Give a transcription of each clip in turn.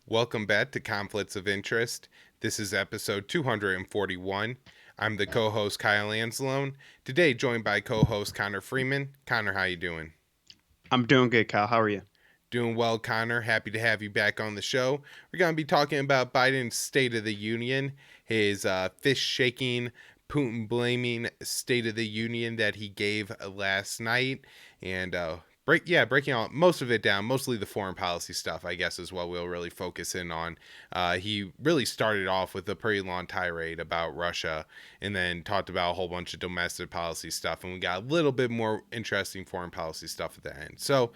Welcome back to Conflicts of Interest. This is episode 241. I'm the co-host Kyle Anzalone. Today joined by co-host Connor Freeman. Connor, how you doing? I'm doing good, Kyle. How are you? Doing well, Connor. Happy to have you back on the show. We're going to be talking about Biden's State of the Union, his fist shaking, Putin blaming State of the Union that he gave last night, and breaking out most of it down. Mostly the foreign policy stuff, I guess, is what we'll really focus in on. He really started off with a pretty long tirade about Russia, and then talked about a whole bunch of domestic policy stuff, and we got a little bit more interesting foreign policy stuff at the end. So,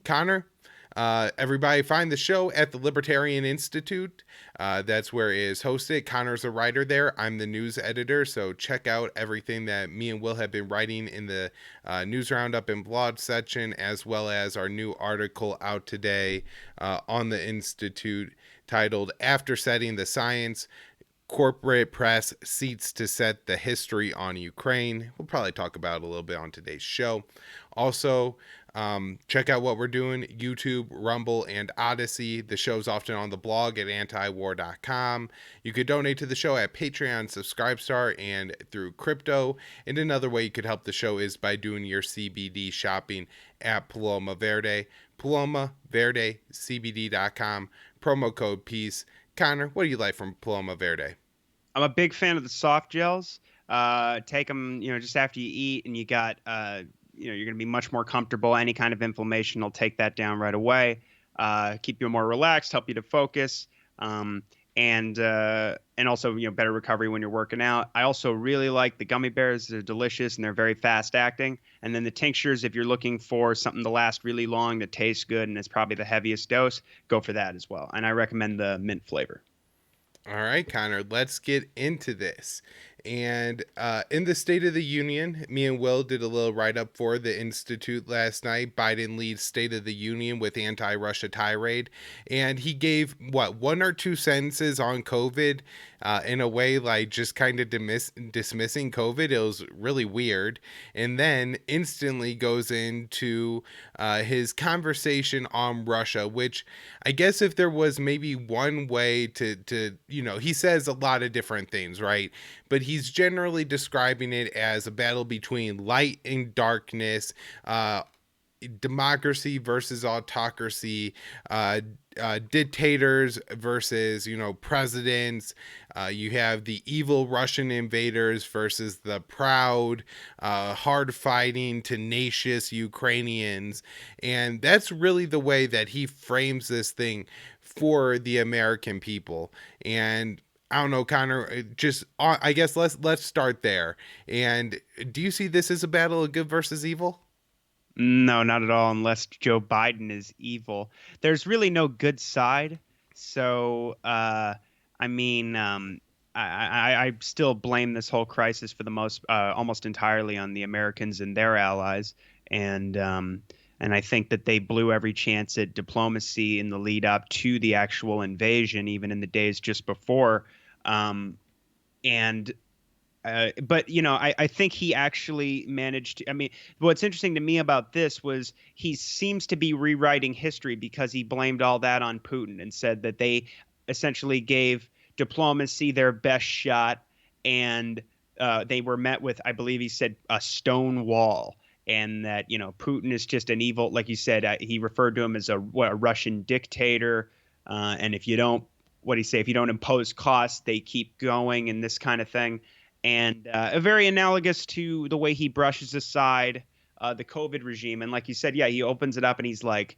Connor, everybody find the show at the Libertarian Institute. That's where it is hosted. Connor's a writer there. I'm the news editor, so check out everything that me and Will have been writing in the news roundup and blog section, as well as our new article out today on the Institute titled After Setting the Science, Corporate Press Seats to Set the History on Ukraine. We'll probably talk about it a little bit on today's show. Also, check out what we're doing: YouTube, Rumble, and Odyssey. The show's often on the blog at antiwar.com. You could donate to the show at Patreon, Subscribestar, and through crypto. And another way you could help the show is by doing your CBD shopping at Paloma Verde. PalomaVerdeCBD.com. Promo code PEACE. Connor, what do you like from Paloma Verde? I'm a big fan of the soft gels. Take them, just after you eat, and you got, you're going to be much more comfortable. Any kind of inflammation will take that down right away. Keep you more relaxed, help you to focus, and also better recovery when you're working out. I also really like the gummy bears. They're delicious and they're very fast acting. And then the tinctures, if you're looking for something to last really long, that tastes good, and it's probably the heaviest dose, go for that as well. And I recommend the mint flavor. All right, Connor, let's get into this. And in the State of the Union, me and Will did a little write up for the Institute last night. Biden leads State of the Union with anti Russia tirade. And he gave, one or two sentences on COVID in a way like just kind of dismissing COVID. It was really weird. And then instantly goes into his conversation on Russia, which I guess if there was maybe one way to he says a lot of different things, right? But he's generally describing it as a battle between light and darkness, democracy versus autocracy, dictators versus presidents. You have the evil Russian invaders versus the proud, hard fighting, tenacious Ukrainians, and that's really the way that he frames this thing for the American people. And I don't know, Connor. Just I guess let's start there. And do you see this as a battle of good versus evil? No, not at all, unless Joe Biden is evil. There's really no good side. So, I mean, I still blame this whole crisis for the most, almost entirely on the Americans and their allies. And I think that they blew every chance at diplomacy in the lead up to the actual invasion, even in the days just before. And but I think he actually managed to. I mean, what's interesting to me about this was he seems to be rewriting history, because he blamed all that on Putin and said that they essentially gave diplomacy their best shot, and they were met with, I believe he said, a stone wall. And that Putin is just an evil, like you said, he referred to him as a Russian dictator, and if you don't, what do you say? If you don't impose costs, they keep going, and this kind of thing. And very analogous to the way he brushes aside the COVID regime. And like you said, yeah, he opens it up and he's like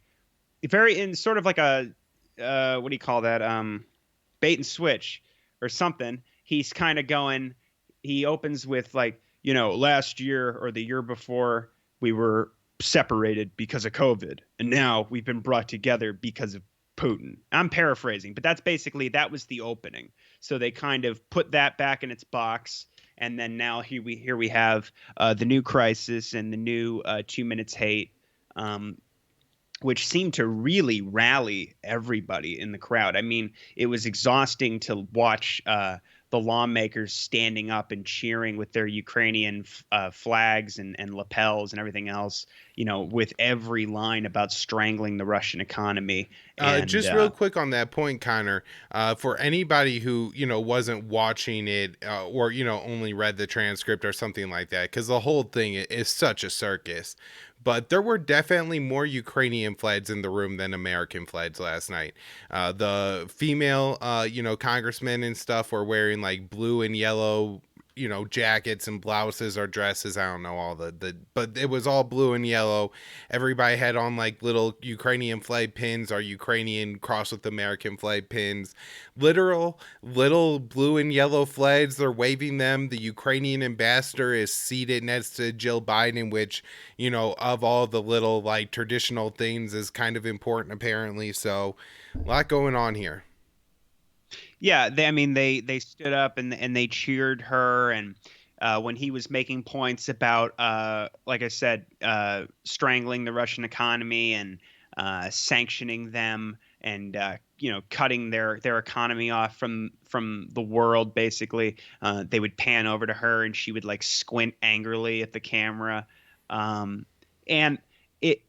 very in sort of like a what do you call that? Bait and switch or something. He's kind of going. He opens with like, last year or the year before we were separated because of COVID, and now we've been brought together because of Putin. I'm paraphrasing, but that was the opening. So they kind of put that back in its box, and then now here we have the new crisis and the new 2 minutes hate, which seemed to really rally everybody in the crowd. I mean, it was exhausting to watch the the lawmakers standing up and cheering with their Ukrainian flags and lapels and everything else, with every line about strangling the Russian economy. And Just real quick on that point, Connor, for anybody who, wasn't watching it or, only read the transcript or something like that, because the whole thing is such a circus. But there were definitely more Ukrainian flags in the room than American flags last night. The female, congressmen and stuff were wearing like blue and yellow, jackets and blouses or dresses. I don't know all but it was all blue and yellow. Everybody had on like little Ukrainian flag pins or Ukrainian cross with American flag pins. Literal little blue and yellow flags. They're waving them. The Ukrainian ambassador is seated next to Jill Biden, which, of all the little like traditional things is kind of important apparently. So a lot going on here. yeah, they stood up and they cheered her. And when he was making points about, like I said, strangling the Russian economy and sanctioning them, and cutting their economy off from the world, basically, they would pan over to her and she would like squint angrily at the camera. And it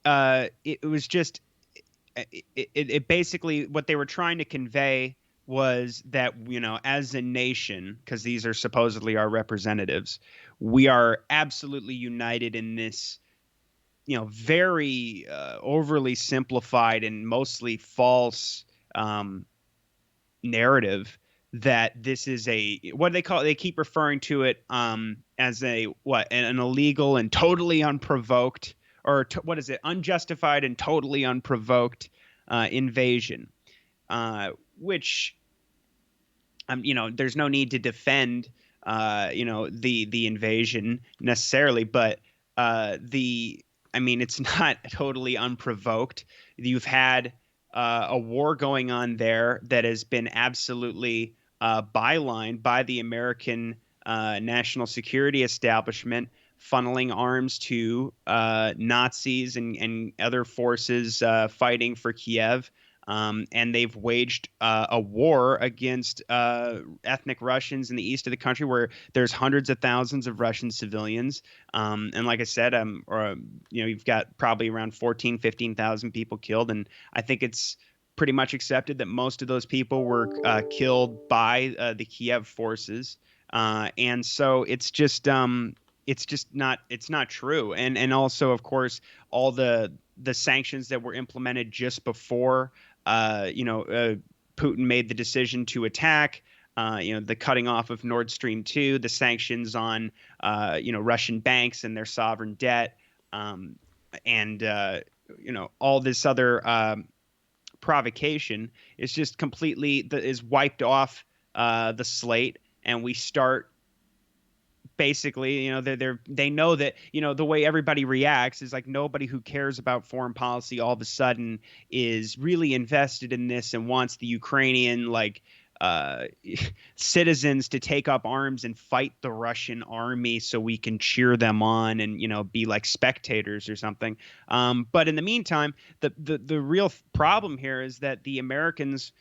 was just it basically, what they were trying to convey was that, as a nation, because these are supposedly our representatives, we are absolutely united in this, very overly simplified and mostly false narrative, that this is what do they call it? They keep referring to it as an illegal and totally unprovoked, or what is it? Unjustified and totally unprovoked invasion, which, there's no need to defend, the invasion necessarily, but it's not totally unprovoked. You've had a war going on there that has been absolutely bylined by the American national security establishment, funneling arms to Nazis and other forces fighting for Kiev. And they've waged a war against ethnic Russians in the east of the country, where there's hundreds of thousands of Russian civilians. And like I said, you've got probably around 15,000 people killed. And I think it's pretty much accepted that most of those people were killed by the Kiev forces. And so it's just not true. And also, of course, all the sanctions that were implemented just before Putin made the decision to attack, the cutting off of Nord Stream 2, the sanctions on Russian banks and their sovereign debt, and all this other provocation is just completely is wiped off the slate. And we start, basically, they know that, the way everybody reacts is like nobody who cares about foreign policy all of a sudden is really invested in this and wants the Ukrainian citizens to take up arms and fight the Russian army so we can cheer them on and be like spectators or something. But in the meantime, the real problem here is that the Americans,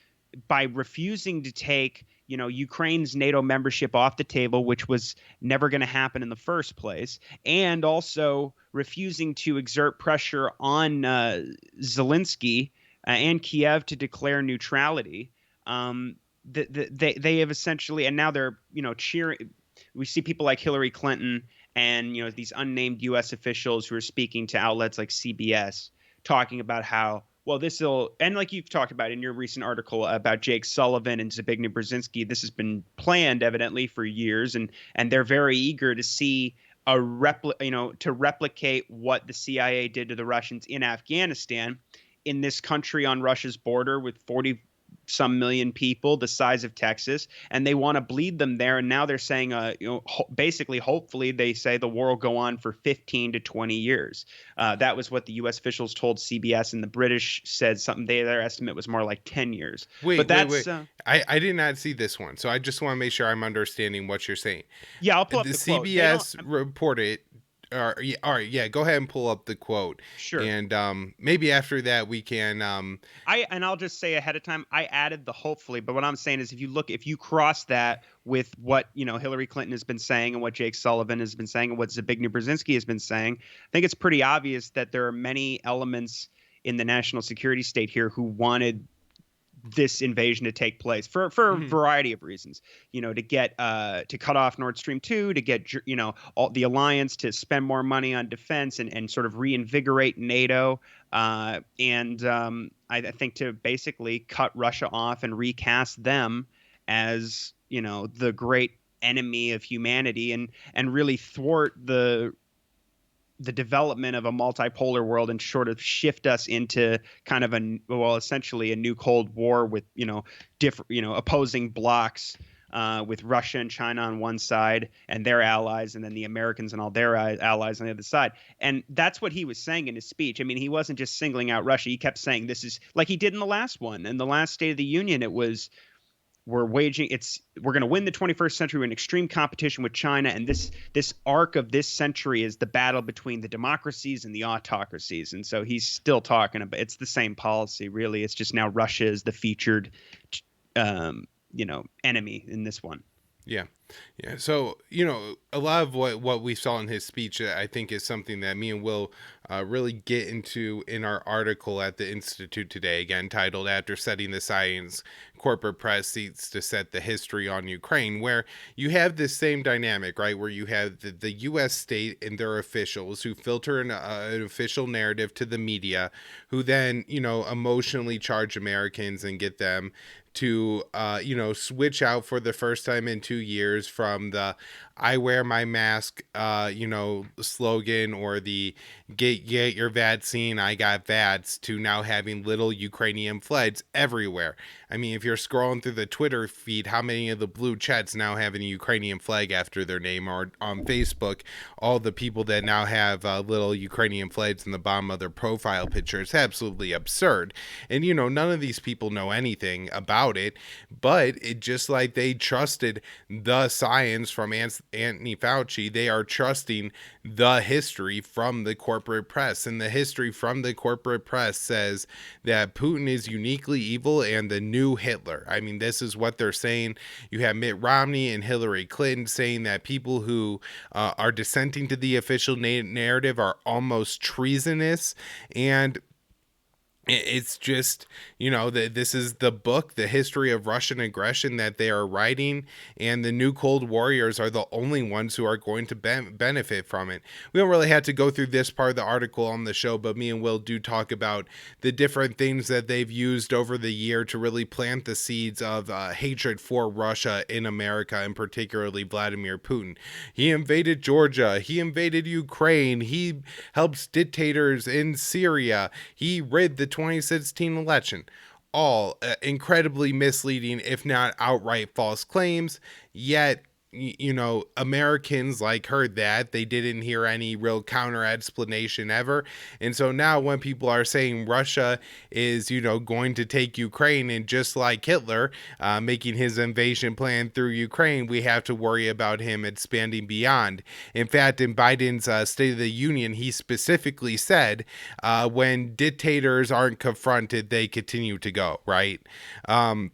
by refusing to take Ukraine's NATO membership off the table, which was never going to happen in the first place, and also refusing to exert pressure on Zelensky and Kiev to declare neutrality. They have essentially, and now they're cheering. We see people like Hillary Clinton and these unnamed U.S. officials who are speaking to outlets like CBS, talking about how, well, and like you've talked about in your recent article about Jake Sullivan and Zbigniew Brzezinski, this has been planned evidently for years, and they're very eager to see to replicate what the CIA did to the Russians in Afghanistan, in this country on Russia's border with 40 some million people, the size of Texas, and they want to bleed them there. And now they're saying, basically, hopefully, they say the war will go on for 15 to 20 years. That was what the U.S. officials told CBS, and the British said something. Their estimate was more like 10 years. Wait. I did not see this one, so I just want to make sure I'm understanding what you're saying. Yeah, I'll pull up the quote. CBS reported all right, yeah, go ahead and pull up the quote, Sure. and maybe after that we can I'll just say ahead of time, I added the hopefully, but what I'm saying is if you cross that with what, Hillary Clinton has been saying and what Jake Sullivan has been saying and what Zbigniew Brzezinski has been saying, I think it's pretty obvious that there are many elements in the national security state here who wanted this invasion to take place for a mhm. variety of reasons, to get to cut off Nord Stream 2, to get all the alliance to spend more money on defense and sort of reinvigorate NATO, and I think to basically cut Russia off and recast them as the great enemy of humanity, and really thwart the development of a multipolar world and sort of shift us into kind of essentially a new Cold War with, different, opposing blocks, with Russia and China on one side and their allies, and then the Americans and all their allies on the other side. And that's what he was saying in his speech. I mean, he wasn't just singling out Russia. He kept saying this is like he did in the last one. In the last State of the Union, it was we're going to win the 21st century. We're in extreme competition with China, and this arc of this century is the battle between the democracies and the autocracies. And so he's still talking about it's the same policy, really. It's just now Russia is the featured enemy in this one. Yeah. Yeah. So, a lot of what we saw in his speech, I think, is something that me and Will really get into in our article at the Institute today, again, titled After Setting the Science, Corporate Press Seeks to Set the History on Ukraine, where you have this same dynamic, right? Where you have the U.S. state and their officials who filter an official narrative to the media, who then, emotionally charge Americans and get them to switch out for the first time in 2 years from the "I wear my mask" slogan, or the get your vaccine, I got vats, to now having little Ukrainian flags everywhere. I mean, if you're scrolling through the Twitter feed, how many of the blue chats now have a Ukrainian flag after their name? Or on Facebook, all the people that now have little Ukrainian flags in the bottom of their profile picture. It's absolutely absurd. And, none of these people know anything about it, but it just like they trusted the science from Anthony Fauci, they are trusting the history from the corporate press. And the history from the corporate press says that Putin is uniquely evil and the new Hitler. I mean, this is what they're saying. You have Mitt Romney and Hillary Clinton saying that people who are dissenting to the official narrative are almost treasonous. And it's just, this is the book, the history of Russian aggression that they are writing, and the new Cold Warriors are the only ones who are going to benefit from it. We don't really have to go through this part of the article on the show, but me and Will do talk about the different things that they've used over the year to really plant the seeds of hatred for Russia in America, and particularly Vladimir Putin. He invaded Georgia. He invaded Ukraine. He helps dictators in Syria. He rid the 2016 election. All incredibly misleading, if not outright false claims. Yet, Americans heard that. They didn't hear any real counter explanation ever. And so now when people are saying Russia is, going to take Ukraine, and just like Hitler making his invasion plan through Ukraine, we have to worry about him expanding beyond. In fact, in Biden's State of the Union, he specifically said when dictators aren't confronted, they continue to go, right? And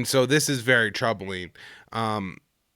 so this is very troubling.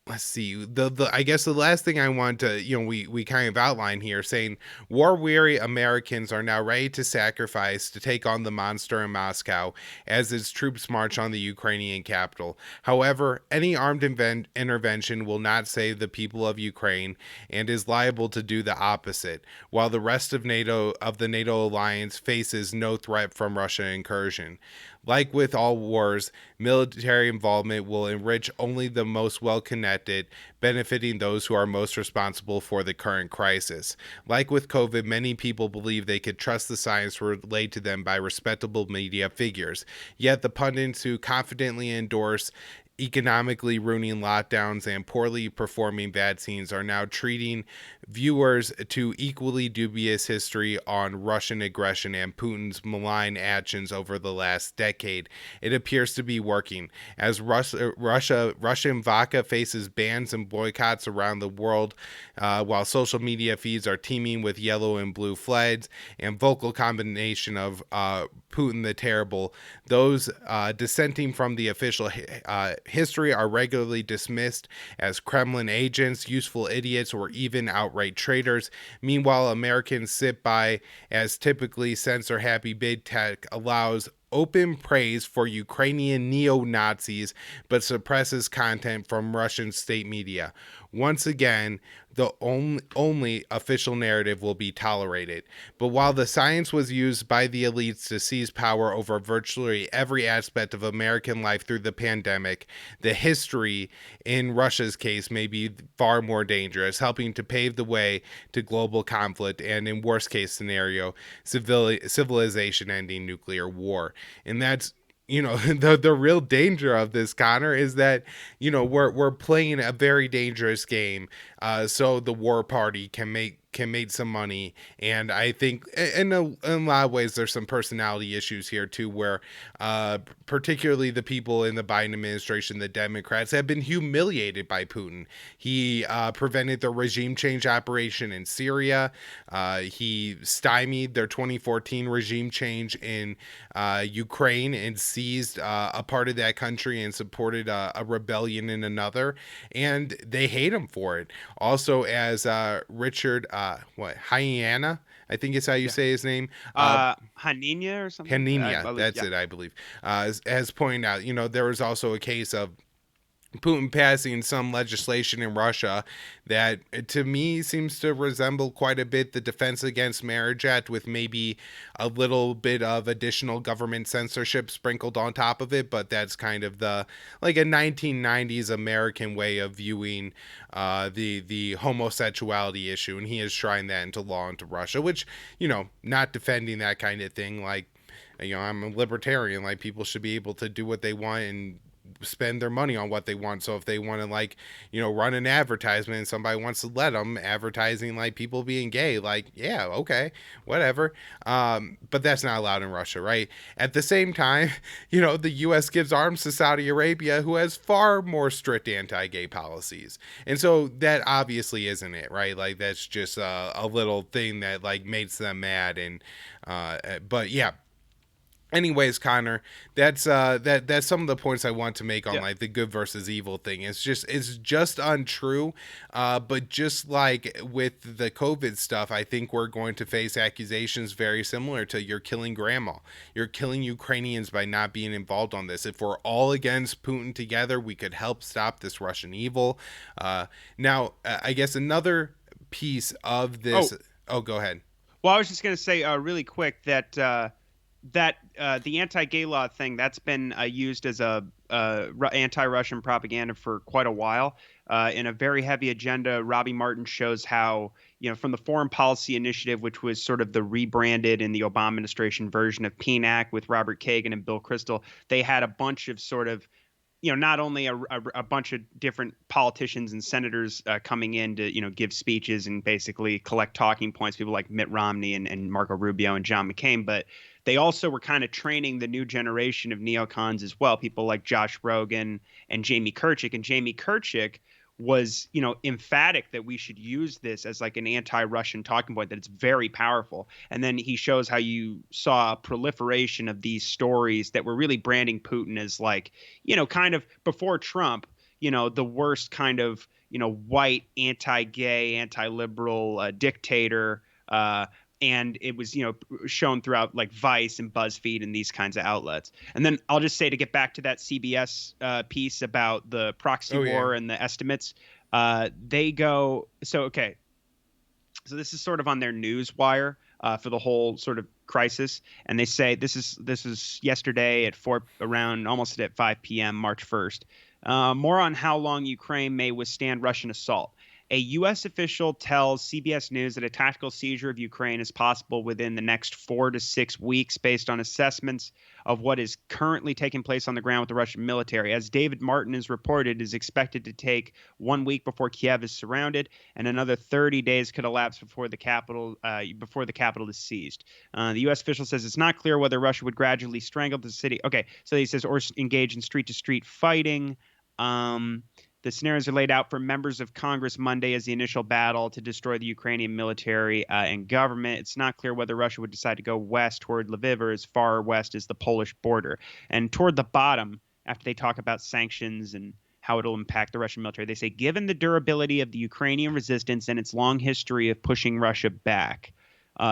Let's see, the I guess the last thing I want to, we kind of outline here, saying war weary Americans are now ready to sacrifice to take on the monster in Moscow as its troops march on the Ukrainian capital. However, any armed intervention will not save the people of Ukraine, and is liable to do the opposite, while the rest of the NATO alliance faces no threat from Russian incursion. Like with all wars, military involvement will enrich only the most well-connected, benefiting those who are most responsible for the current crisis. Like with COVID, many people believe they could trust the science relayed to them by respectable media figures. Yet the pundits who confidently endorse economically ruining lockdowns and poorly performing vaccines are now treating viewers to equally dubious history on Russian aggression and Putin's malign actions over the last decade. It appears to be working. As Russian vodka faces bans and boycotts around the world, while social media feeds are teeming with yellow and blue flags and vocal combination of Putin the Terrible, those dissenting from the official history are regularly dismissed as Kremlin agents, useful idiots, or even outright traitors. Meanwhile, Americans sit by as typically censor-happy big tech allows open praise for Ukrainian neo-Nazis, but suppresses content from Russian state media. Once again, the only official narrative will be tolerated. But while the science was used by the elites to seize power over virtually every aspect of American life through the pandemic, the history, in Russia's case, may be far more dangerous, helping to pave the way to global conflict and, in worst case scenario, civilization-ending nuclear war. And that's the real danger of this, Connor, is that we're playing a very dangerous game, so the war party can make some money. And I think in a lot of ways there's some personality issues here too, where particularly the people in the Biden administration, the Democrats, have been humiliated by Putin. He prevented the regime change operation in Syria. He stymied their 2014 regime change in Ukraine and seized a part of that country and supported a rebellion in another, and they hate him for it. Also, as Richard Hyena, I think is how you say his name. Hanina or something. Hanina, that's it, I believe. As pointed out, there was also a case of Putin passing some legislation in Russia that, to me, seems to resemble quite a bit the Defense Against Marriage Act, with maybe a little bit of additional government censorship sprinkled on top of it. But that's kind of a 1990s American way of viewing the homosexuality issue, and he is trying that into law into Russia, which, not defending that kind of thing. I'm a libertarian. People should be able to do what they want and spend their money on what they want. So if they want to run an advertisement and somebody wants to let them advertising people being gay, yeah, okay, whatever. But that's not allowed in Russia, right? At the same time, the US gives arms to Saudi Arabia, who has far more strict anti-gay policies. And so that obviously isn't it, right? That's just a little thing that makes them mad. And but yeah. Anyways, Connor, that's some of the points I want to make on the good versus evil thing. It's just untrue. But just like with the COVID stuff, I think we're going to face accusations very similar to "you're killing grandma, you're killing Ukrainians by not being involved on this." If we're all against Putin together, we could help stop this Russian evil. Now, I guess another piece of this. Oh, go ahead. Well, I was just going to say really quick that the anti-gay law thing, that's been used as a anti-Russian propaganda for quite a while. In a very heavy agenda, Robbie Martin shows how, from the Foreign Policy Initiative, which was sort of the rebranded in the Obama administration version of PNAC with Robert Kagan and Bill Kristol, they had a bunch of sort of, not only a bunch of different politicians and senators coming in to, give speeches and basically collect talking points, people like Mitt Romney and Marco Rubio and John McCain, but they also were kind of training the new generation of neocons as well, people like Josh Rogan and Jamie Kirchick. And Jamie Kirchick was, emphatic that we should use this as an anti-Russian talking point, that it's very powerful. And then he shows how you saw a proliferation of these stories that were really branding Putin as kind of before Trump, the worst kind of, white, anti-gay, anti-liberal dictator. And it was, shown throughout Vice and BuzzFeed and these kinds of outlets. And then I'll just say, to get back to that CBS piece about the proxy war and the estimates, they go, so this is sort of on their news wire for the whole sort of crisis. And they say, this is yesterday at almost at 5 p.m. March 1st. More on how long Ukraine may withstand Russian assault. A U.S. official tells CBS News that a tactical seizure of Ukraine is possible within the next 4 to 6 weeks based on assessments of what is currently taking place on the ground with the Russian military. As David Martin has reported, it is expected to take 1 week before Kiev is surrounded, and another 30 days could elapse before the capital is seized. The U.S. official says it's not clear whether Russia would gradually strangle the city. Okay, so he says or engage in street-to-street fighting. The scenarios are laid out for members of Congress Monday as the initial battle to destroy the Ukrainian military and government. It's not clear whether Russia would decide to go west toward Lviv or as far west as the Polish border. And toward the bottom, after they talk about sanctions and how it'll impact the Russian military, they say, given the durability of the Ukrainian resistance and its long history of pushing Russia back,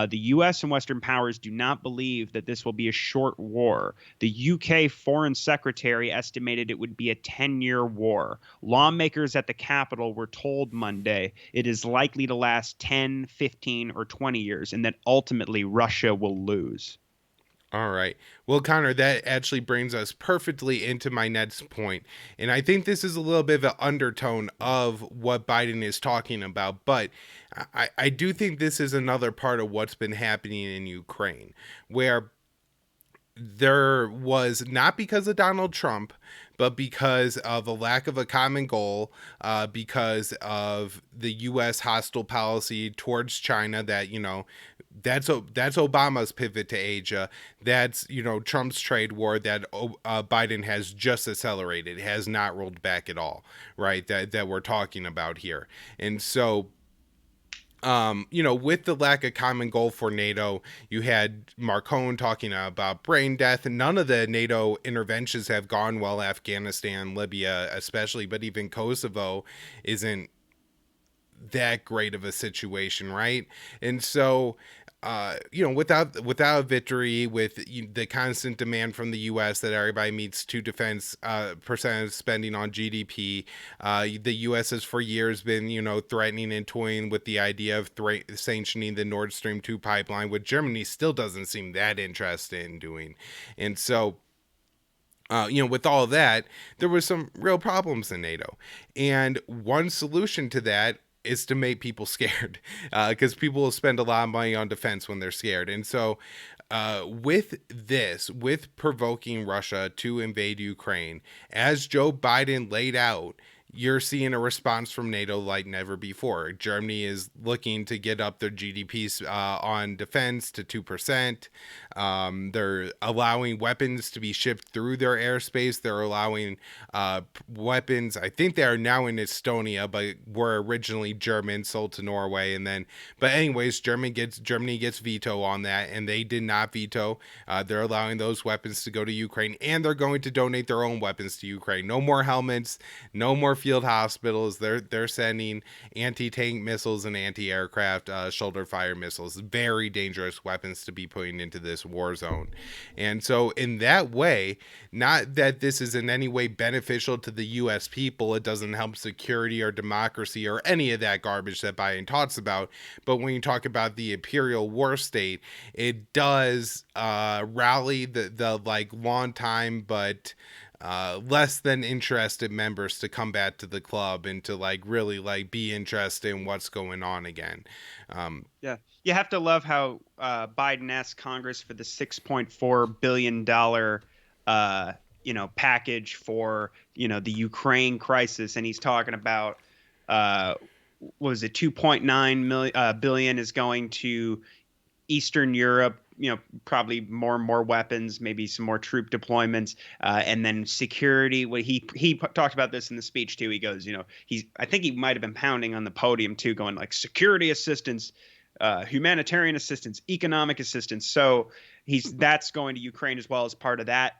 the U.S. and Western powers do not believe that this will be a short war. The U.K. Foreign Secretary estimated it would be a 10-year war. Lawmakers at the Capitol were told Monday it is likely to last 10, 15, or 20 years, and that ultimately Russia will lose. All right. Well, Connor, that actually brings us perfectly into my next point. And I think this is a little bit of an undertone of what Biden is talking about. But I do think this is another part of what's been happening in Ukraine, where there was, not because of Donald Trump, but because of a lack of a common goal, because of the U.S. hostile policy towards China that, that's Obama's pivot to Asia. That's, Trump's trade war that Biden has just accelerated. It has not rolled back at all, right? That we're talking about here. And so, with the lack of common goal for NATO, you had Marcone talking about brain death, and none of the NATO interventions have gone well. Afghanistan, Libya, especially, but even Kosovo isn't that great of a situation, right? And so, without victory, with the constant demand from the U.S. that everybody meets 2% of spending on GDP, the U.S. has for years been, threatening and toying with the idea of sanctioning the Nord Stream 2 pipeline, which Germany still doesn't seem that interested in doing. And so, with all of that, there was some real problems in NATO. And one solution to that is to make people scared, because people will spend a lot of money on defense when they're scared. And so with provoking Russia to invade Ukraine, as Joe Biden laid out, you're seeing a response from NATO like never before. Germany is looking to get up their GDP on defense to 2%. They're allowing weapons to be shipped through their airspace. They're allowing weapons. I think they are now in Estonia, but were originally German, sold to Norway, but anyways, Germany gets veto on that, and they did not veto. They're allowing those weapons to go to Ukraine, and they're going to donate their own weapons to Ukraine. No more helmets, no more field hospitals. They're sending anti-tank missiles and anti-aircraft shoulder fire missiles, very dangerous weapons to be putting into this war zone. And so in that way, not that this is in any way beneficial to the US people, it doesn't help security or democracy or any of that garbage that Biden talks about, but when you talk about the imperial war state, it does rally the like long time but less than interested members to come back to the club and to really be interested in what's going on again. Yeah. You have to love how Biden asked Congress for the $6.4 billion package for, the Ukraine crisis. And he's talking about, what was it, 2.9 billion is going to Eastern Europe, probably more and more weapons, maybe some more troop deployments, and then security. What he talked about this in the speech too. He goes, I think he might have been pounding on the podium too, going like security assistance, humanitarian assistance, economic assistance. So that's going to Ukraine as well as part of that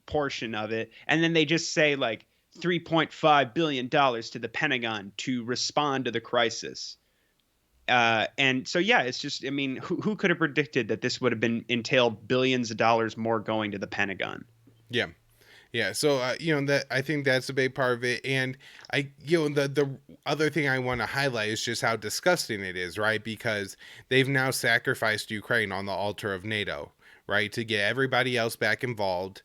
portion of it. And then they just say like $3.5 billion to the Pentagon to respond to the crisis. And so, yeah, it's just, who could have predicted that this would have been entailed billions of dollars more going to the Pentagon? Yeah. Yeah. So, that I think that's a big part of it. And the other thing I want to highlight is just how disgusting it is, right? Because they've now sacrificed Ukraine on the altar of NATO, right? To get everybody else back involved.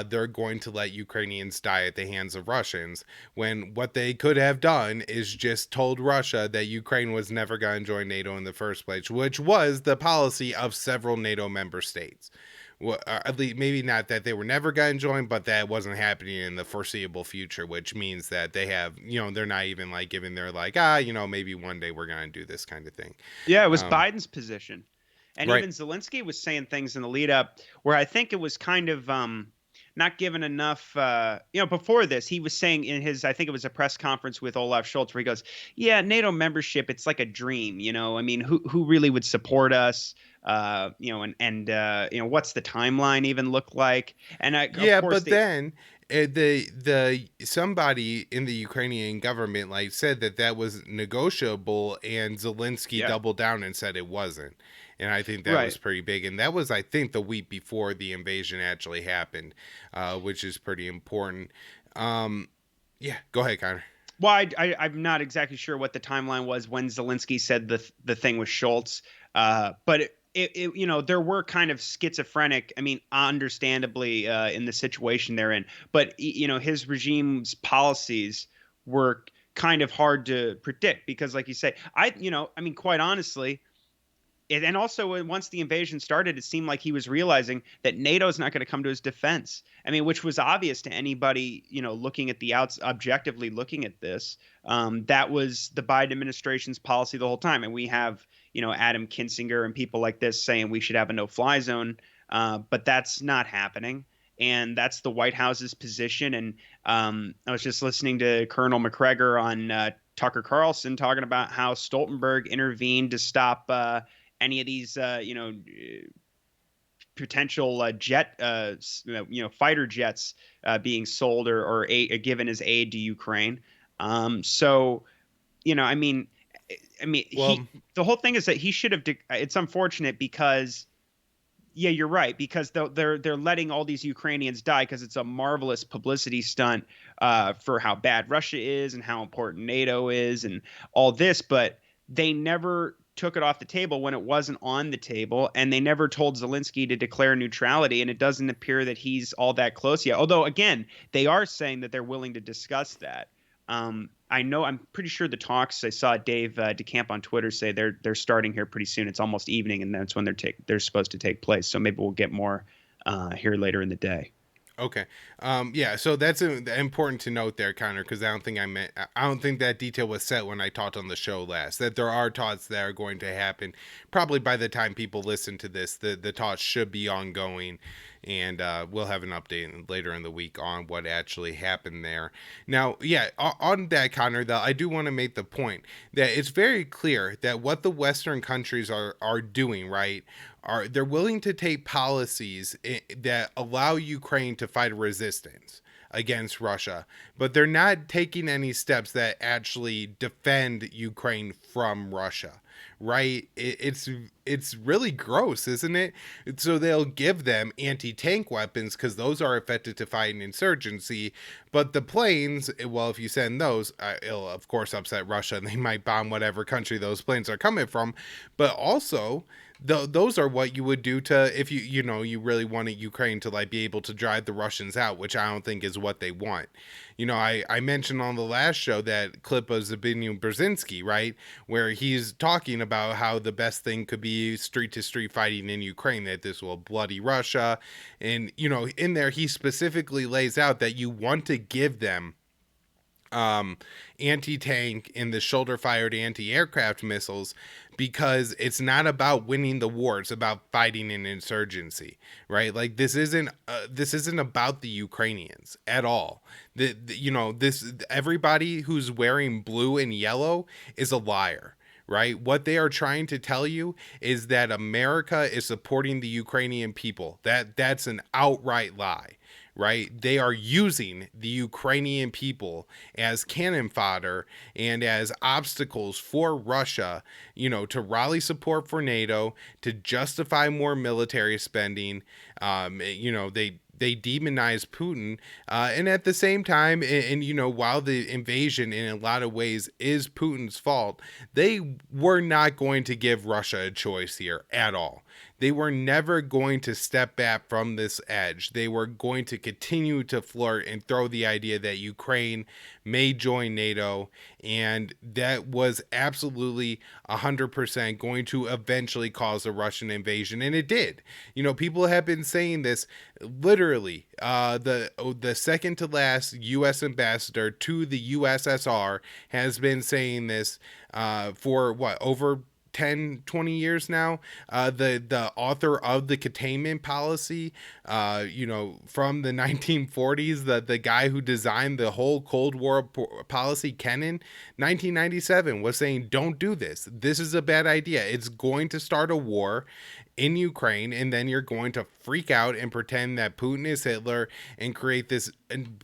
They're going to let Ukrainians die at the hands of Russians, when what they could have done is just told Russia that Ukraine was never going to join NATO in the first place, which was the policy of several NATO member states. Well, at least maybe not that they were never going to join, but that wasn't happening in the foreseeable future, which means that they have, they're not even like giving their like, maybe one day we're going to do this kind of thing. Yeah, it was Um, Biden's position. And right. even Zelensky was saying things in the lead up where I think it was kind of not given enough. Before this, he was saying in his, I think it was a press conference with Olaf Scholz, where he goes, "Yeah, NATO membership, it's like a dream. I mean, who really would support us? What's the timeline even look like?" And of Yeah, course, but then the somebody in the Ukrainian government like said that was negotiable, and Zelensky yeah, doubled down and said it wasn't. And I think that was right. pretty big. And that was, I think, the week before the invasion actually happened, which is pretty important. Yeah, go ahead, Connor. Well, I'm not exactly sure what the timeline was when Zelensky said the thing with Schultz, but there were kind of schizophrenic. I mean, understandably, in the situation they're in, but his regime's policies were kind of hard to predict because, like you say, I mean, quite honestly, and also once the invasion started, it seemed like he was realizing that NATO is not going to come to his defense. I mean, which was obvious to anybody, looking at the outs, objectively looking at this. That was the Biden administration's policy the whole time. And we have, Adam Kinzinger and people like this saying we should have a no-fly zone, but that's not happening. And that's the White House's position. And I was just listening to Colonel McGregor on Tucker Carlson talking about how Stoltenberg intervened to stop any of these, potential fighter jets being sold or given as aid to Ukraine. So, I mean, Well, the whole thing is that he should have. It's unfortunate because, yeah, you're right, because they're letting all these Ukrainians die because it's a marvelous publicity stunt for how bad Russia is and how important NATO is and all this, but they never took it off the table when it wasn't on the table, and they never told Zelensky to declare neutrality, and it doesn't appear that he's all that close yet. Although, again, they are saying that they're willing to discuss that. I'm pretty sure the talks. I saw Dave DeCamp on Twitter say they're starting here pretty soon. It's almost evening, and that's when they're supposed to take place. So maybe we'll get more here later in the day. okay. Yeah, so that's important to note there, Connor, because I don't think that detail was set when I talked on the show last. That there are talks that are going to happen. Probably by the time people listen to this, the talks should be ongoing, and we'll have an update later in the week on what actually happened there. Now, yeah, on that, Connor, though, I do want to make the point that it's very clear that what the Western countries are doing, right, they're willing to take policies that allow Ukraine to fight a resistance against Russia, but they're not taking any steps that actually defend Ukraine from Russia. Right? It's really gross, isn't it? So they'll give them anti-tank weapons because those are effective to fight an insurgency, but the planes, well, if you send those, it'll of course upset Russia, and they might bomb whatever country those planes are coming from. But also, those are what you would do to if you really wanted Ukraine to like be able to drive the Russians out, which I don't think is what they want. I mentioned on the last show that clip of Zbigniew Brzezinski, right, where he's talking about how the best thing could be street to street fighting in Ukraine, that this will bloody Russia, and in there he specifically lays out that you want to give them anti-tank and the shoulder-fired anti-aircraft missiles, because it's not about winning the war; it's about fighting an insurgency, right? Like this isn't about the Ukrainians at all. This everybody who's wearing blue and yellow is a liar. Right? What they are trying to tell you is that America is supporting the Ukrainian people. That's an outright lie. Right? They are using the Ukrainian people as cannon fodder and as obstacles for Russia, to rally support for NATO, to justify more military spending. they demonize Putin, and at the same time, while the invasion in a lot of ways is Putin's fault, they were not going to give Russia a choice here at all. They were never going to step back from this edge. They were going to continue to flirt and throw the idea that Ukraine may join NATO, and that was absolutely 100% going to eventually cause a Russian invasion, and it did. People have been saying this literally. The second to last U.S. ambassador to the USSR has been saying this for what, over 10-20 years now. The author of the containment policy, from the 1940s, the guy who designed the whole Cold War policy, Kennan, 1997, was saying, don't do this. This is a bad idea. It's going to start a war in Ukraine, and then you're going to freak out and pretend that Putin is Hitler and create this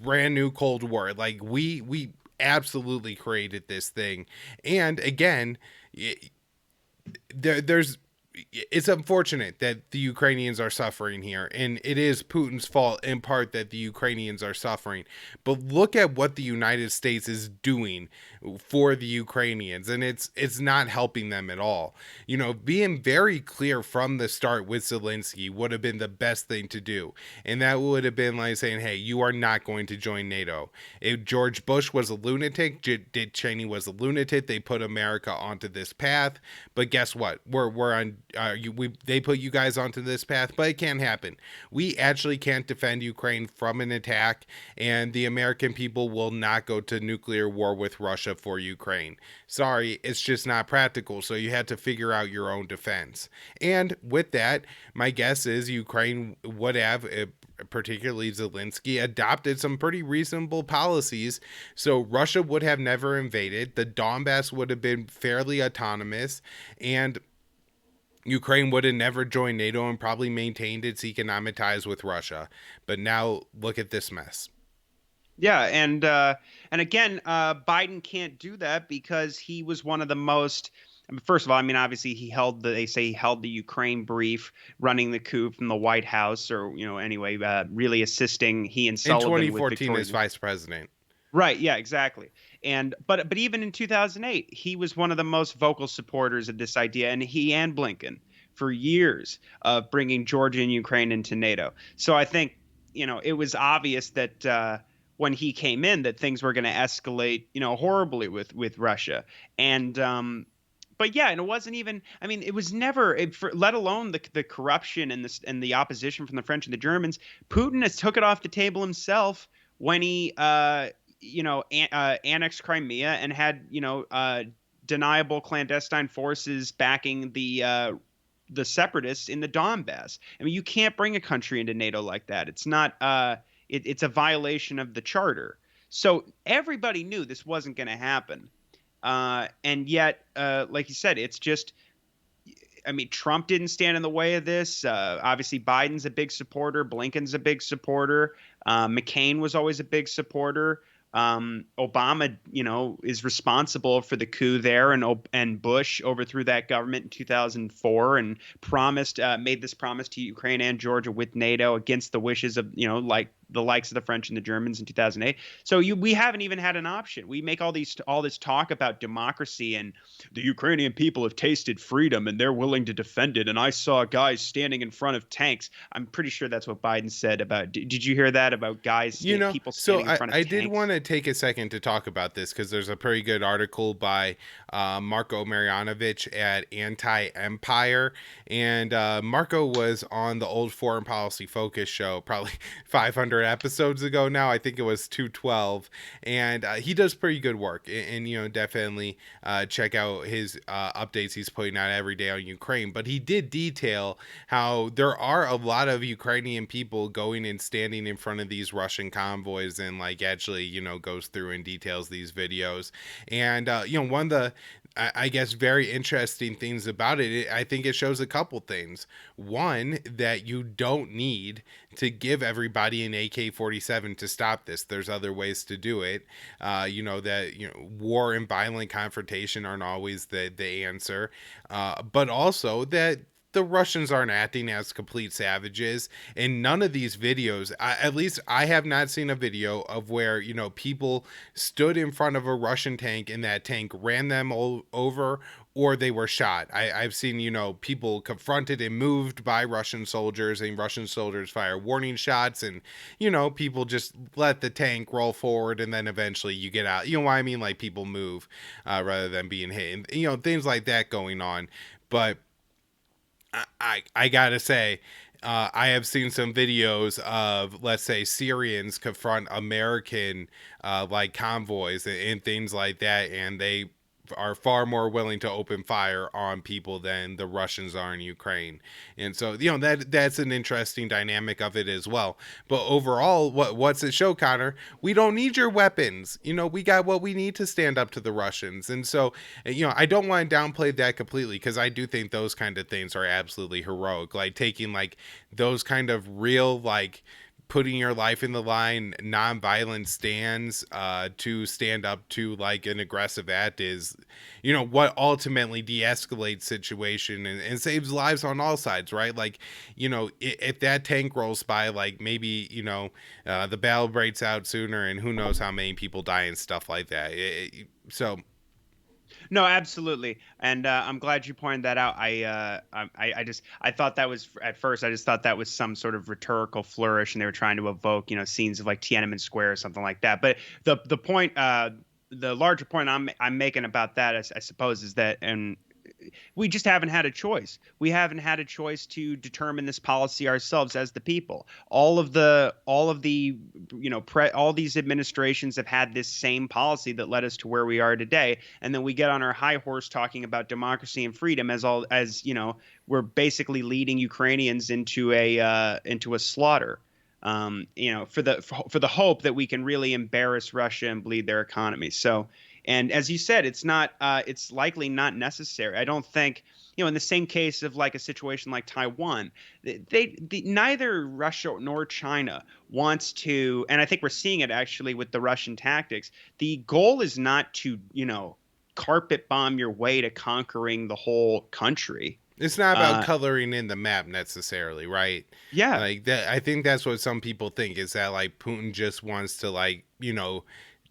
brand new Cold War. Like, we absolutely created this thing. And again, there's it's unfortunate that the Ukrainians are suffering here, and it is Putin's fault in part that the Ukrainians are suffering. But look at what the United States is doing for the Ukrainians, and it's not helping them at all. Being very clear from the start with Zelensky would have been the best thing to do, and that would have been like saying, hey, you are not going to join NATO. If George Bush was a lunatic, Dick Cheney was a lunatic, they put America onto this path. But guess what? We're on. They put you guys onto this path, but it can't happen. We actually can't defend Ukraine from an attack, and the American people will not go to nuclear war with Russia for Ukraine. Sorry, it's just not practical, so you had to figure out your own defense. And with that, my guess is Ukraine would have, particularly Zelensky, adopted some pretty reasonable policies, so Russia would have never invaded, the Donbass would have been fairly autonomous, and Ukraine would have never joined NATO and probably maintained its economic ties with Russia. But now look at this mess. Yeah, and again, Biden can't do that because he was one of the most. First of all, I mean, obviously they say he held the Ukraine brief, running the coup from the White House, or anyway, really assisting he and In Sullivan with 2014 Victoria. as vice president. Right. Yeah. Exactly. And but even in 2008, he was one of the most vocal supporters of this idea, and he and Blinken for years of bringing Georgia and Ukraine into NATO. So I think it was obvious that when he came in, that things were going to escalate horribly with Russia. And but yeah, and it wasn't even. I mean, it was never. Let alone the corruption and the opposition from the French and the Germans. Putin has took it off the table himself when he annexed Crimea and had deniable clandestine forces backing the separatists in the Donbass. I mean, you can't bring a country into NATO like that. It's not. It's a violation of the charter. So everybody knew this wasn't going to happen, and yet, like you said, it's just. I mean, Trump didn't stand in the way of this. Obviously, Biden's a big supporter. Blinken's a big supporter. McCain was always a big supporter. Obama, is responsible for the coup there, and Bush overthrew that government in 2004 and made this promise to Ukraine and Georgia with NATO against the wishes of, like the likes of the French and the Germans in 2008. So we haven't even had an option. We make all this talk about democracy, and the Ukrainian people have tasted freedom and they're willing to defend it. And I saw guys standing in front of tanks. I'm pretty sure that's what Biden said about. Did you hear that about guys? People standing in front of tanks? I did want to take a second to talk about this because there's a pretty good article by Marco Marjanovic at Anti-Empire, and Marco was on the old Foreign Policy Focus show probably 500 episodes ago now. I think it was 212, and he does pretty good work, and definitely check out his updates he's putting out every day on Ukraine. But he did detail how there are a lot of Ukrainian people going and standing in front of these Russian convoys, and like actually goes through and details these videos. And one of the I guess very interesting things about it, I think it shows a couple things. One, that you don't need to give everybody an AK-47 to stop this. There's other ways to do it. War and violent confrontation aren't always the answer. But also that the Russians aren't acting as complete savages. And none of these videos, at least I have not seen a video of where, people stood in front of a Russian tank and that tank ran them all over, or they were shot. I've seen, people confronted and moved by Russian soldiers, and Russian soldiers fire warning shots, and, people just let the tank roll forward, and then eventually you get out. You know what I mean? Like, people move rather than being hit, and, things like that going on. But I gotta say, I have seen some videos of, let's say, Syrians confront American like convoys and things like that, and they are far more willing to open fire on people than the Russians are in Ukraine. And so, that's an interesting dynamic of it as well. But overall, what's it show, Connor? We don't need your weapons. We got what we need to stand up to the Russians. And so, I don't want to downplay that completely, because I do think those kind of things are absolutely heroic. Like taking like those kind of real, like, putting your life in the line, non-violent stands to stand up to like an aggressive act is, what ultimately de-escalates situation and saves lives on all sides, right? Like, if that tank rolls by, like maybe, the battle breaks out sooner, and who knows how many people die and stuff like that. So No, absolutely, and I'm glad you pointed that out. I thought that was at first. I just thought that was some sort of rhetorical flourish, and they were trying to evoke, scenes of like Tiananmen Square or something like that. But the point, the larger point I'm making about that, I suppose, is that, and we just haven't had a choice. We haven't had a choice to determine this policy ourselves as the people. All of the all these administrations have had this same policy that led us to where we are today, and then we get on our high horse talking about democracy and freedom as we're basically leading Ukrainians into a slaughter. For the hope that we can really embarrass Russia and bleed their economy. So, and as you said, it's likely not necessary. I don't think, in the same case of like a situation like Taiwan, neither Russia nor China wants to, and I think we're seeing it actually with the Russian tactics. The goal is not to, carpet bomb your way to conquering the whole country. It's not about coloring in the map necessarily, right? Yeah. Like that, I think that's what some people think, is that like Putin just wants to, like,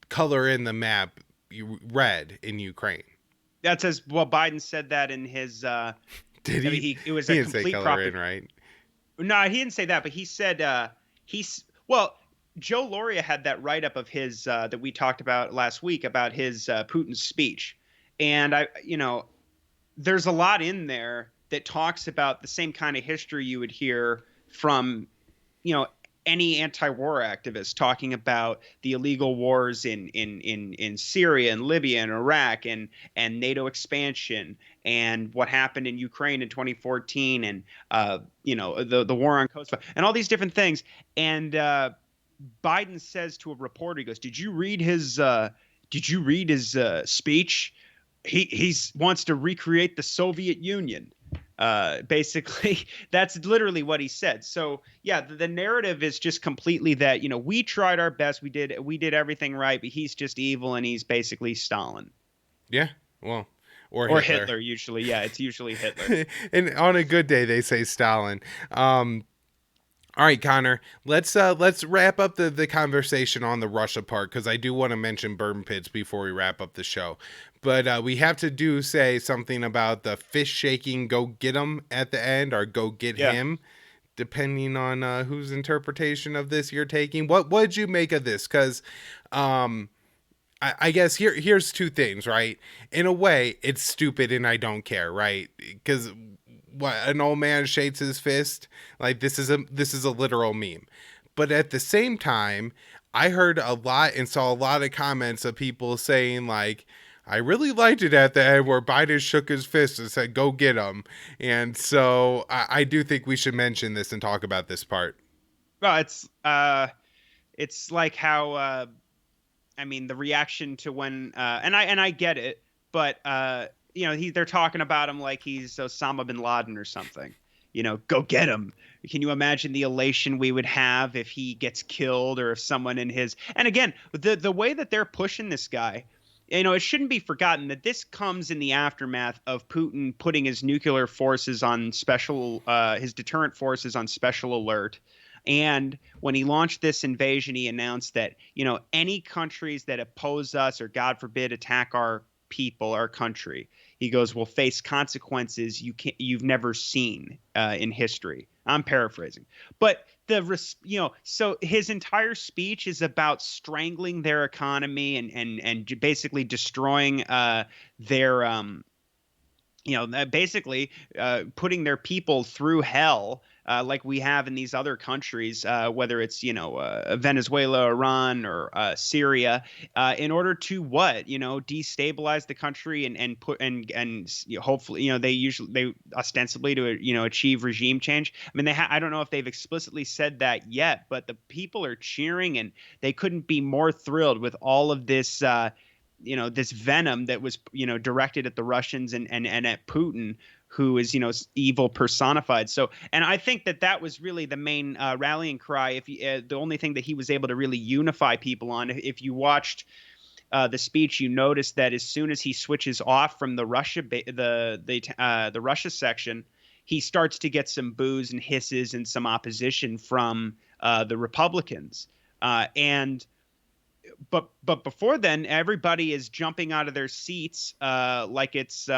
color in the map red in Ukraine. That's as well. Biden said that in his. Did he? I mean, it was He a didn't say complete color in, right? No, he didn't say that, but he said Joe Loria had that write up of his that we talked about last week about his Putin's speech, and there's a lot in there that talks about the same kind of history you would hear from, any anti-war activist talking about the illegal wars in Syria and Libya and Iraq and NATO expansion and what happened in Ukraine in 2014 and the war on Kosovo and all these different things. And Biden says to a reporter, he goes, "Did you read his speech? He wants to recreate the Soviet Union." Basically, that's literally what he said. So yeah, the narrative is just completely that, we tried our best, we did everything right, but he's just evil and he's basically Stalin. Yeah, well, or Hitler usually. Yeah, it's usually Hitler. And on a good day, they say Stalin. All right, Connor, let's wrap up the conversation on the Russia part, because I do want to mention burn pits before we wrap up the show. But we have to say something about the fist shaking "go get him" at the end, or "go get him," depending on whose interpretation of this you're taking. What did you make of this? Because I guess here's two things, right? In a way, it's stupid and I don't care, right? Because what, an old man shakes his fist, like this is a literal meme. But at the same time, I heard a lot and saw a lot of comments of people saying, like, I really liked it at the end where Biden shook his fist and said, "Go get him." And so I do think we should mention this and talk about this part. Well, it's like how the reaction to when and I get it, but they're talking about him like he's Osama bin Laden or something. Go get him. Can you imagine the elation we would have if he gets killed, or if someone in his, and again, the way that they're pushing this guy, it shouldn't be forgotten that this comes in the aftermath of Putin putting his nuclear forces on his deterrent forces on special alert. And when he launched this invasion, he announced that, any countries that oppose us or, God forbid, attack our people, our country, he goes, will face consequences you've never seen in history. I'm paraphrasing, but so his entire speech is about strangling their economy and basically destroying their basically putting their people through hell, like we have in these other countries, whether it's Venezuela, Iran, or Syria, in order to what destabilize the country and hopefully they ostensibly to achieve regime change. I mean I don't know if they've explicitly said that yet, but the people are cheering and they couldn't be more thrilled with all of this. This venom that was directed at the Russians and at Putin, who is evil personified. So, and I think that was really the main rallying cry. If the only thing that he was able to really unify people on, if you watched the speech, you notice that as soon as he switches off from the Russia section, he starts to get some boos and hisses and some opposition from the Republicans, and but before then, everybody is jumping out of their seats like it's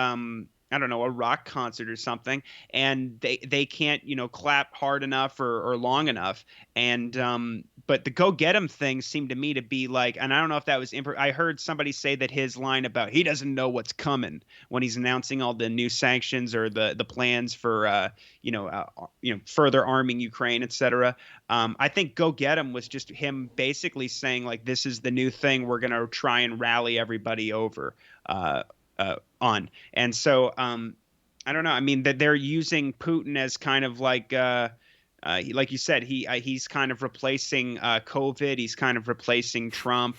I don't know, a rock concert or something, and they can't clap hard enough or long enough. And but the go get 'em thing seemed to me to be like, and I don't know if that was I heard somebody say that his line about he doesn't know what's coming when he's announcing all the new sanctions or the plans for further arming Ukraine, etc. I think "Go Get 'Em" was just him basically saying like, "This is the new thing we're gonna try and rally everybody over on." And so, I don't know. I mean, that they're using Putin as kind of like you said, he's kind of replacing COVID. He's kind of replacing Trump.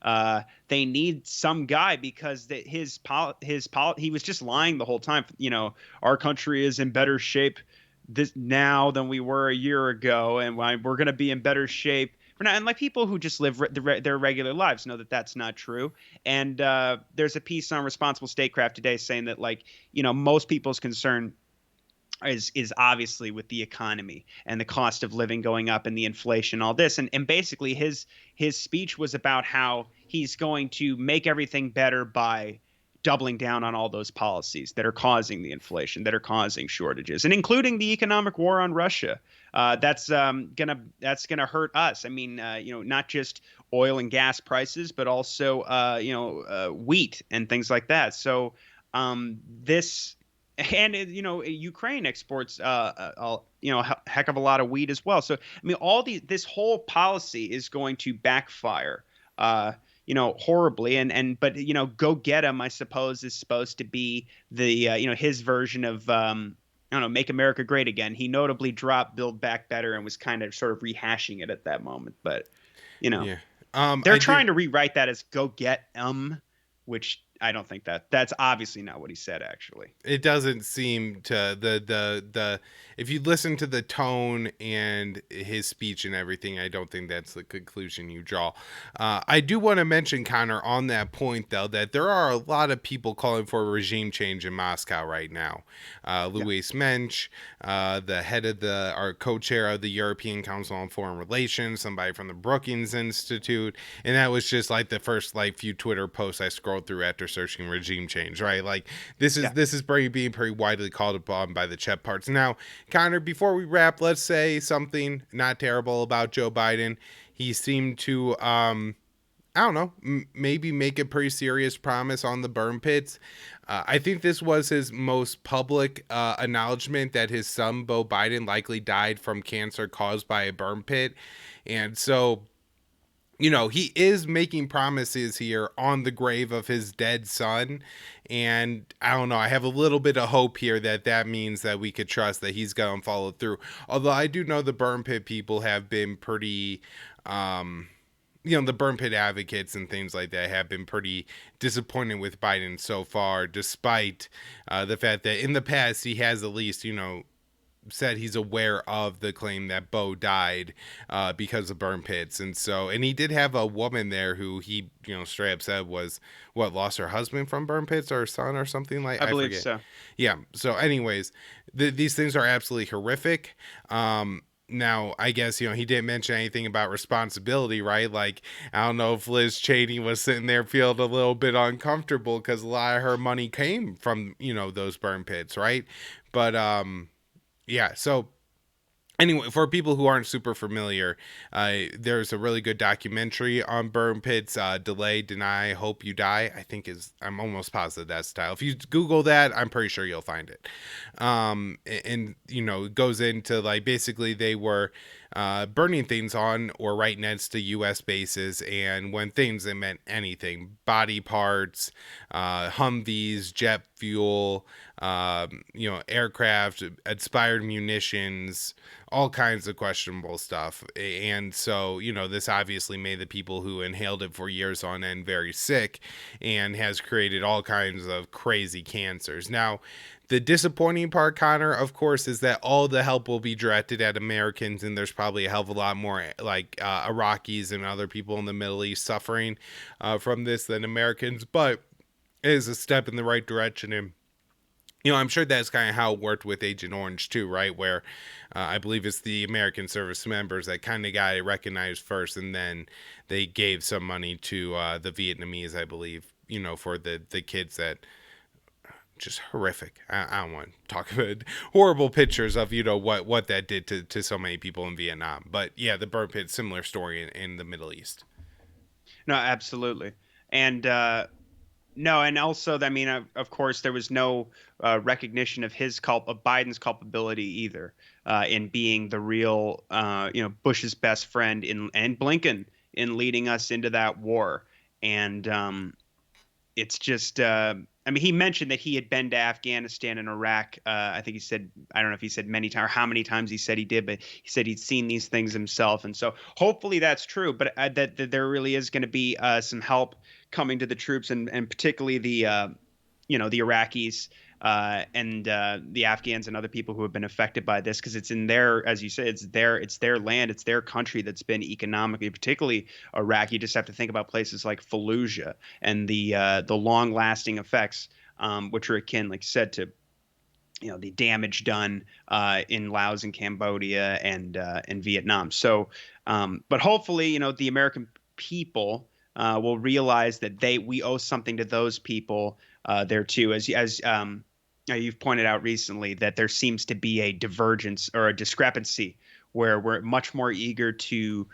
They need some guy because he was just lying the whole time. Our country is in better shape this now than we were a year ago, and we're going to be in better shape for now. And like people who just live their regular lives know that that's not true. And there's a piece on Responsible Statecraft today saying that most people's concern is obviously with the economy and the cost of living going up and the inflation, all this. And basically his speech was about how he's going to make everything better by doubling down on all those policies that are causing the inflation, that are causing shortages, and including the economic war on Russia. That's gonna hurt us. I mean, not just oil and gas prices, but also wheat and things like that. So this and Ukraine exports a heck of a lot of wheat as well. So I mean, this whole policy is going to backfire. Horribly, but "Go Get 'Em," I suppose, is supposed to be the his version of I don't know, "Make America Great Again." He notably dropped "Build Back Better" and was kind of sort of rehashing it at that moment. But Yeah. they're trying to rewrite that as "Go Get 'Em," which I don't think that's obviously not what he said, actually. It doesn't seem to the if you listen to the tone and his speech and everything, I don't think that's the conclusion you draw. I do want to mention, Connor, on that point though, that there are a lot of people calling for a regime change in Moscow right now. Luis Mensch, the head of our co-chair of the European Council on Foreign Relations, somebody from the Brookings Institute, and that was just like the first few Twitter posts I scrolled through after searching regime change, right? Like this is being pretty widely called upon by the Chet parts. Now, Connor, before we wrap, let's say something not terrible about Joe Biden. He seemed to I don't know, maybe make a pretty serious promise on the burn pits. I think this was his most public acknowledgement that his son, Beau Biden, likely died from cancer caused by a burn pit. And so, he is making promises here on the grave of his dead son. And I don't know, I have a little bit of hope here that means that we could trust that he's going to follow through. Although I do know the burn pit people have been pretty, the burn pit advocates and things like that have been pretty disappointed with Biden so far, despite the fact that in the past he has at least, said he's aware of the claim that Bo died because of burn pits. And he did have a woman there who he, straight up said was lost her husband from burn pits, or her son or something, like, I I believe forget. so. Yeah. So anyways, these things are absolutely horrific. Now, I guess, he didn't mention anything about responsibility, right? Like, I don't know if Liz Cheney was sitting there feeling a little bit uncomfortable because a lot of her money came from, those burn pits, right? But, yeah, so anyway, for people who aren't super familiar, there's a really good documentary on burn pits. Delay, Deny, Hope You Die, I think I'm almost positive that's the title. If you Google that, I'm pretty sure you'll find it. And it goes into, like, basically they were burning things on or right next to U.S. bases, and when things, it meant anything: body parts, Humvees, jet fuel, aircraft, expired munitions, all kinds of questionable stuff. And so, this obviously made the people who inhaled it for years on end very sick, and has created all kinds of crazy cancers. Now, the disappointing part, Connor, of course, is that all the help will be directed at Americans, and there's probably a hell of a lot more, like, Iraqis and other people in the Middle East suffering from this than Americans. But it is a step in the right direction. And I'm sure that's kind of how it worked with Agent Orange too, right? Where I believe it's the American service members that kind of got it recognized first, and then they gave some money to the Vietnamese, I believe, for the kids that, just horrific. I don't want to talk about horrible pictures of, what that did to so many people in Vietnam. But yeah, the burn pit, similar story in the Middle East. No, absolutely. And no, and also, I mean, of course, there was no recognition of of Biden's culpability either, in being the real, Bush's best friend and Blinken in leading us into that war. And it's just, I mean, he mentioned that he had been to Afghanistan and Iraq. I think he said, I don't know if he said many times or how many times he said he did, but he said he'd seen these things himself. And so hopefully that's true, but that there really is going to be some help coming to the troops, and particularly the Iraqis, and the Afghans and other people who have been affected by this, because it's in their, as you said, it's their land, it's their country that's been economically, particularly Iraq. You just have to think about places like Fallujah and the long lasting effects, which are akin, like you said, to the damage done in Laos and Cambodia and Vietnam. So, but hopefully, the American people will realize that we owe something to those people there too. As you've pointed out recently, that there seems to be a divergence or a discrepancy where we're much more eager to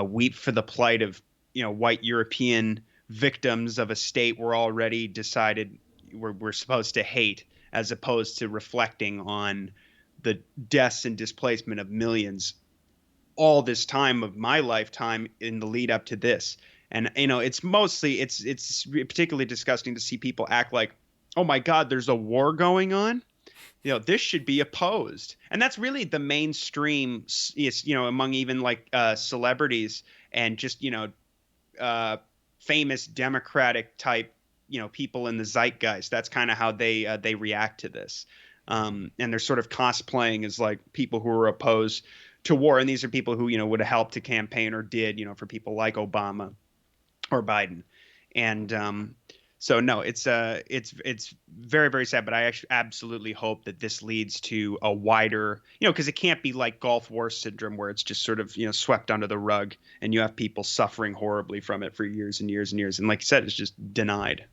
weep for the plight of white European victims of a state we're already decided we're supposed to hate, as opposed to reflecting on the deaths and displacement of millions all this time of my lifetime in the lead up to this. And it's particularly disgusting to see people act like, oh my God, there's a war going on. This should be opposed. And that's really the mainstream, among even like celebrities and just, famous Democratic type, people in the zeitgeist. That's kind of how they react to this. And they're sort of cosplaying as like people who are opposed to war. And these are people who, would have helped to campaign or did, for people like Obama or Biden. And so no, it's very, very sad, but I actually absolutely hope that this leads to a wider, because it can't be like Gulf War syndrome where it's just sort of, swept under the rug and you have people suffering horribly from it for years and years and years. And like you said, it's just denied.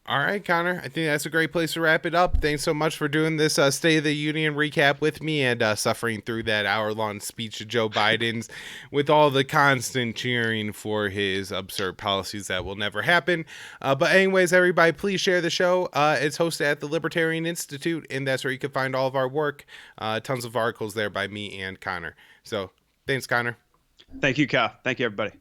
All right, Connor, I think that's a great place to wrap it up. Thanks so much for doing this State of the Union recap with me, and suffering through that hour-long speech of Joe Biden's with all the constant cheering for his absurd policies that will never happen. But anyways, everybody, please share the show. It's hosted at the Libertarian Institute, and that's where you can find all of our work. Tons of articles there by me and Connor. So thanks, Connor. Thank you, Kyle. Thank you, everybody.